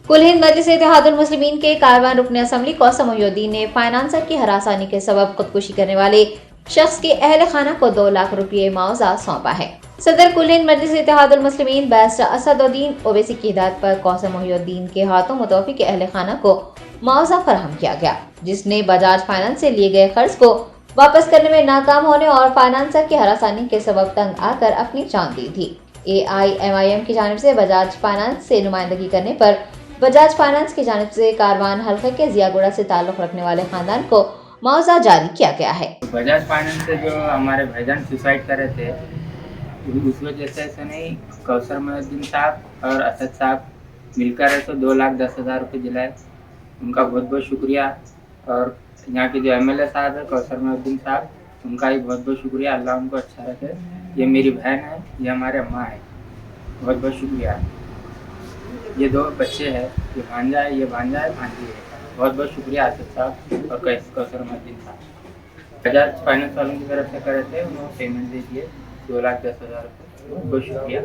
कुल हिंद मजलिस इत्तेहादुल मुस्लिमीन के कारवान रुकन असम्बली कौसम मोहिउद्दीन ने फाइनेंसर की हरासानी के सबब खुदकुशी करने वाले शख्स के अहल खाना को 2 लाख रुपये मुआवजा सौंपा है। सदर कुल हिंद मजलिस इत्तेहादुल मुस्लिमीन बैरिस्टर असदुद्दीन ओवैसी की हिदायत पर कौसम मोहिउद्दीन के हाथों मुतवफ़ी के अहल खाना को मुआवजा फराहम किया गया, जिसने बजाज फाइनेंस से लिए गए कर्ज को वापस करने में नाकाम होने और फाइनेंसर की हरासानी के सबब तंग आकर अपनी जान दी थी। AIMIM की जानिब से बजाज फाइनेंस से नुमाइंदगी करने पर बजाज फाइनेंस की जानिब से कारवान हल्के के जियागुड़ा से ताल्लुक रखने वाले खानदान को मुआवजा जारी किया गया है। बजाज फाइनेंस से जो हमारे भाईजान सुसाइड कर रहे थे, उस वजह से ऐसा नहीं, कौसर मोहिउद्दीन साहब और असद साहब मिलकर है तो 2,10,000 रुपये दिलाए। उनका बहुत बहुत शुक्रिया। और यहाँ के जो MLA साहब है कौसर मोहिउद्दीन साहब, उनका भी बहुत बहुत शुक्रिया। अल्लाह उनको अच्छा रखे। ये मेरी बहन है, ये हमारे अम्मा है, बहुत बहुत शुक्रिया। ये 2 बच्चे हैं, ये भांजा है, ये भांजा है, भांजी है। बहुत बहुत शुक्रिया असद साहब और कौसर मोहिउद्दीन साहब। बजाज फाइनेंस वालों की तरफ से करे थे, उन्होंने पेमेंट दे दिए 2,10,000 रुपये। बहुत बहुत शुक्रिया।